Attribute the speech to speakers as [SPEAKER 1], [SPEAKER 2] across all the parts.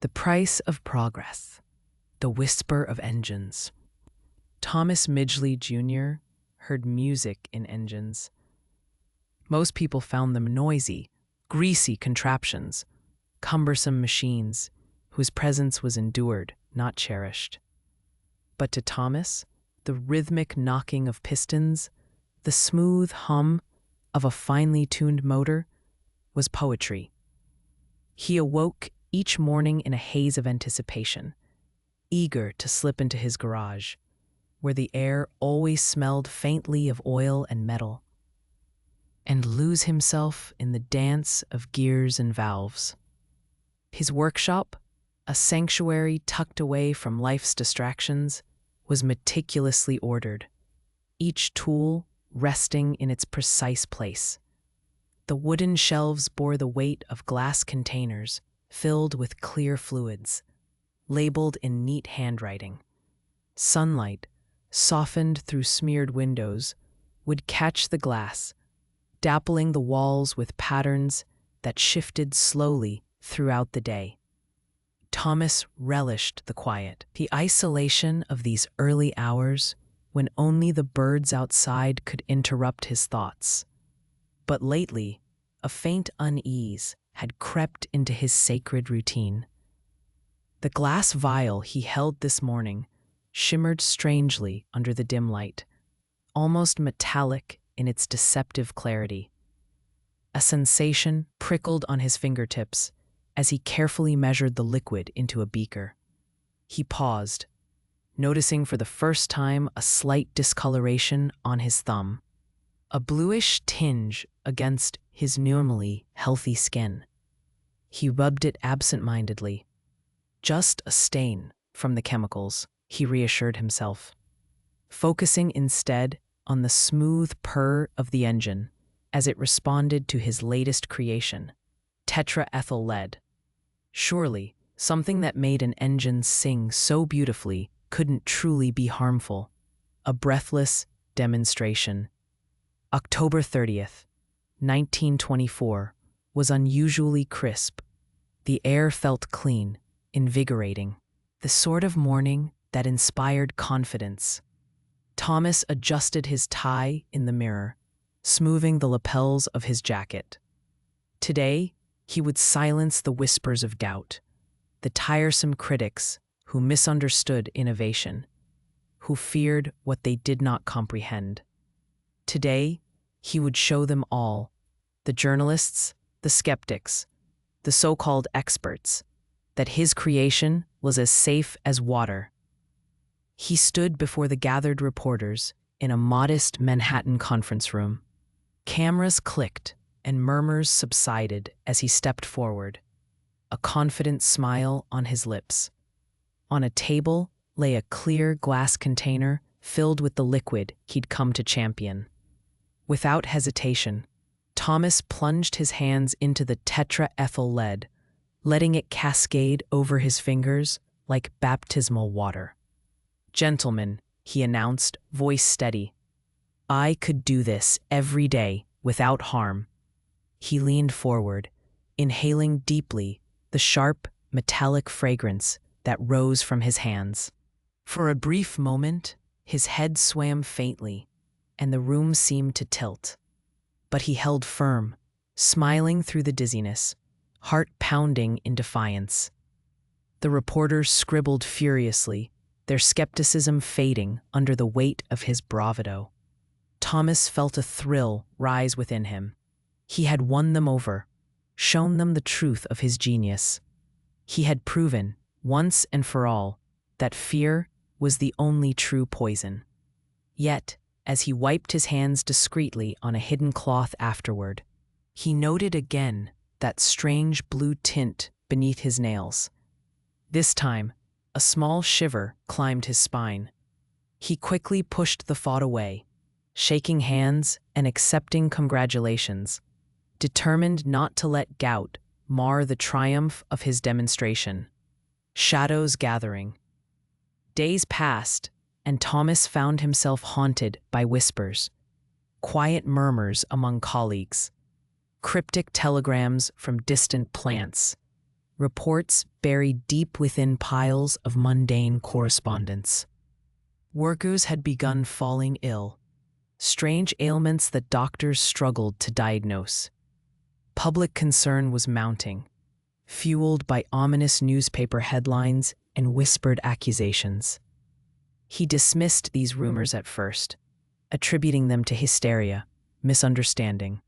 [SPEAKER 1] The price of progress. The whisper of engines. Thomas Midgley Jr. heard music in engines. Most people found them noisy, greasy contraptions, cumbersome machines whose presence was endured, not cherished. But to Thomas, the rhythmic knocking of pistons, the smooth hum of a finely tuned motor was poetry. He awoke each morning in a haze of anticipation, eager to slip into his garage, where the air always smelled faintly of oil and metal, and lose himself in the dance of gears and valves. His workshop, a sanctuary tucked away from life's distractions, was meticulously ordered, each tool resting in its precise place. The wooden shelves bore the weight of glass containers filled with clear fluids, labeled in neat handwriting. Sunlight, softened through smeared windows, would catch the glass, dappling the walls with patterns that shifted slowly throughout the day. Thomas relished the quiet, the isolation of these early hours when only the birds outside could interrupt his thoughts. But lately, a faint unease had crept into his sacred routine. The glass vial he held this morning shimmered strangely under the dim light, almost metallic in its deceptive clarity. A sensation prickled on his fingertips as he carefully measured the liquid into a beaker. He paused, noticing for the first time a slight discoloration on his thumb, a bluish tinge against his normally healthy skin. He rubbed it absent-mindedly. Just a stain from the chemicals, he reassured himself, focusing instead on the smooth purr of the engine as it responded to his latest creation, tetraethyl lead. Surely, something that made an engine sing so beautifully couldn't truly be harmful. A breathless demonstration. October 30th, 1924, was unusually crisp. The air felt clean, invigorating, the sort of morning that inspired confidence. Thomas adjusted his tie in the mirror, smoothing the lapels of his jacket. Today, he would silence the whispers of doubt, the tiresome critics who misunderstood innovation, who feared what they did not comprehend. Today, he would show them all, the journalists, the skeptics, the so-called experts, that his creation was as safe as water. He stood before the gathered reporters in a modest Manhattan conference room. Cameras clicked and murmurs subsided as he stepped forward, a confident smile on his lips. On a table lay a clear glass container filled with the liquid he'd come to champion. Without hesitation, Thomas plunged his hands into the tetraethyl lead, letting it cascade over his fingers like baptismal water. "Gentlemen," he announced, voice steady, "I could do this every day without harm." He leaned forward, inhaling deeply the sharp, metallic fragrance that rose from his hands. For a brief moment, his head swam faintly, and the room seemed to tilt. But he held firm, smiling through the dizziness, heart pounding in defiance. The reporters scribbled furiously, their skepticism fading under the weight of his bravado. Thomas felt a thrill rise within him. He had won them over, shown them the truth of his genius. He had proven, once and for all, that fear was the only true poison. Yet, as he wiped his hands discreetly on a hidden cloth afterward, he noted again that strange blue tint beneath his nails. This time, a small shiver climbed his spine. He quickly pushed the thought away, shaking hands and accepting congratulations, determined not to let gout mar the triumph of his demonstration. Shadows gathering. Days passed, and Thomas found himself haunted by whispers, quiet murmurs among colleagues, cryptic telegrams from distant plants, reports buried deep within piles of mundane correspondence. Workers had begun falling ill, strange ailments that doctors struggled to diagnose. Public concern was mounting, fueled by ominous newspaper headlines and whispered accusations. He dismissed these rumors at first, attributing them to hysteria, misunderstanding.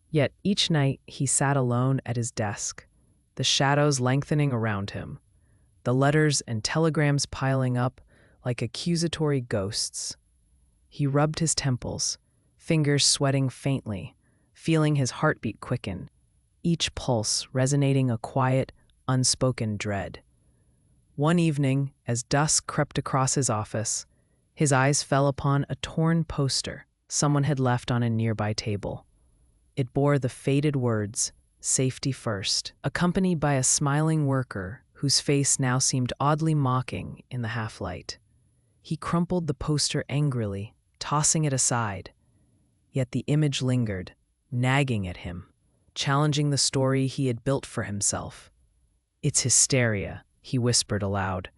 [SPEAKER 1] Yet each night he sat alone at his desk, the shadows lengthening around him, the letters and telegrams piling up like accusatory ghosts. He rubbed his temples, fingers sweating faintly, feeling his heartbeat quicken, each pulse resonating a quiet, unspoken dread. One evening, as dusk crept across his office, his eyes fell upon a torn poster someone had left on a nearby table. It bore the faded words, "Safety first," accompanied by a smiling worker whose face now seemed oddly mocking in the half-light. He crumpled the poster angrily, tossing it aside. Yet the image lingered, nagging at him, challenging the story he had built for himself. "It's hysteria," he whispered aloud,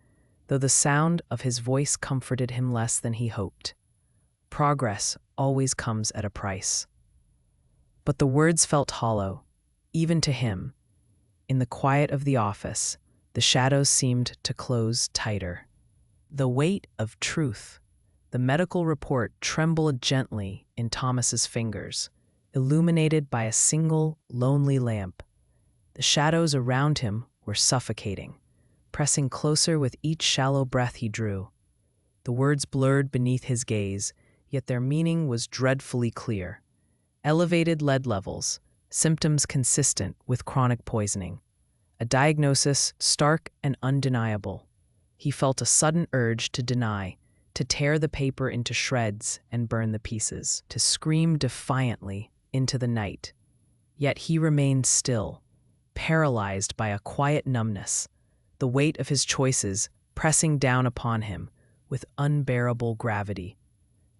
[SPEAKER 1] though the sound of his voice comforted him less than he hoped. Progress always comes at a price. But the words felt hollow, even to him. In the quiet of the office, the shadows seemed to close tighter. The weight of truth. The medical report trembled gently in Thomas's fingers, illuminated by a single, lonely lamp. The shadows around him were suffocating, pressing closer with each shallow breath he drew. The words blurred beneath his gaze, yet their meaning was dreadfully clear. Elevated lead levels, symptoms consistent with chronic poisoning. A diagnosis stark and undeniable. He felt a sudden urge to deny, to tear the paper into shreds and burn the pieces, to scream defiantly into the night. Yet he remained still, paralyzed by a quiet numbness, the weight of his choices pressing down upon him with unbearable gravity.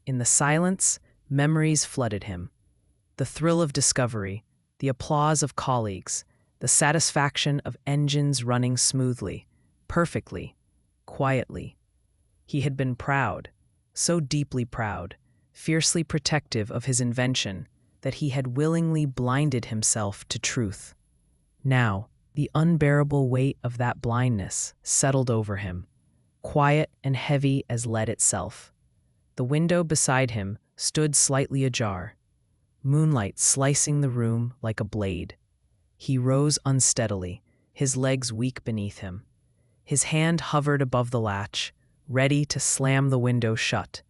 [SPEAKER 1] In the silence, memories flooded him. The thrill of discovery, the applause of colleagues, the satisfaction of engines running smoothly, perfectly, quietly. He had been proud, so deeply proud, fiercely protective of his invention that he had willingly blinded himself to truth. Now, the unbearable weight of that blindness settled over him, quiet and heavy as lead itself. The window beside him stood slightly ajar, moonlight slicing the room like a blade. He rose unsteadily, his legs weak beneath him. His hand hovered above the latch, ready to slam the window shut,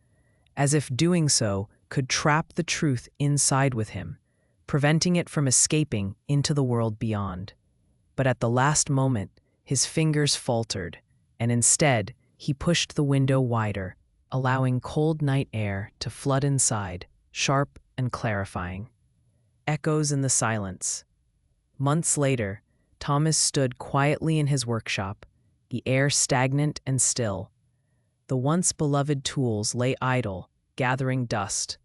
[SPEAKER 1] as if doing so could trap the truth inside with him, preventing it from escaping into the world beyond. But at the last moment, his fingers faltered, and instead he pushed the window wider, allowing cold night air to flood inside, sharp and clarifying. Echoes in the silence. Months later, Thomas stood quietly in his workshop, the air stagnant and still. The once beloved tools lay idle, gathering dust.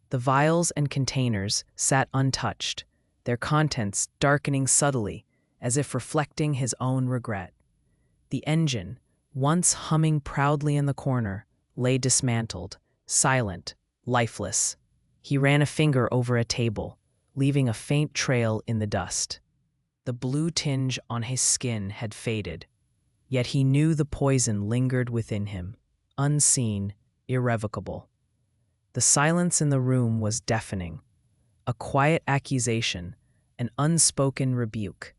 [SPEAKER 1] The vials and containers sat untouched, their contents darkening subtly, as if reflecting his own regret. The engine, once humming proudly in the corner, lay dismantled, silent, lifeless. He ran a finger over a table, leaving a faint trail in the dust. The blue tinge on his skin had faded, yet he knew the poison lingered within him, unseen, irrevocable. The silence in the room was deafening, a quiet accusation, an unspoken rebuke.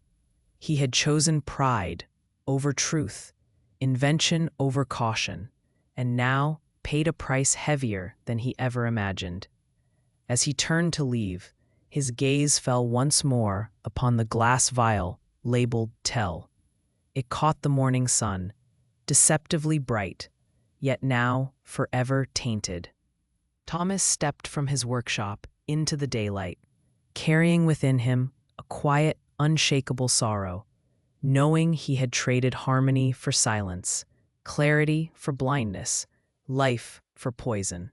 [SPEAKER 1] He had chosen pride over truth, invention over caution, and now paid a price heavier than he ever imagined. As he turned to leave, his gaze fell once more upon the glass vial labeled Tell. It caught the morning sun, deceptively bright, yet now forever tainted. Thomas stepped from his workshop into the daylight, carrying within him a quiet, unshakable sorrow, knowing he had traded harmony for silence, clarity for blindness, life for poison.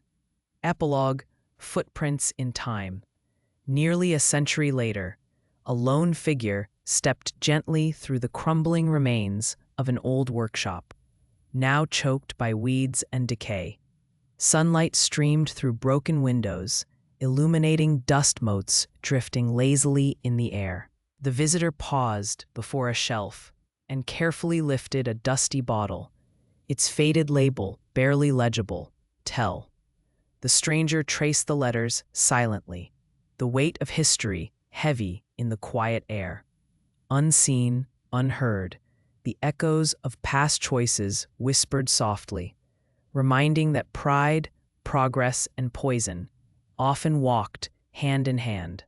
[SPEAKER 1] Epilogue: Footprints in time. Nearly a century later, a lone figure stepped gently through the crumbling remains of an old workshop, now choked by weeds and decay. Sunlight streamed through broken windows, illuminating dust motes drifting lazily in the air. The visitor paused before a shelf and carefully lifted a dusty bottle, its faded label barely legible, "Tell." The stranger traced the letters silently, the weight of history heavy in the quiet air. Unseen, unheard, the echoes of past choices whispered softly, reminding that pride, progress, and poison often walked hand in hand.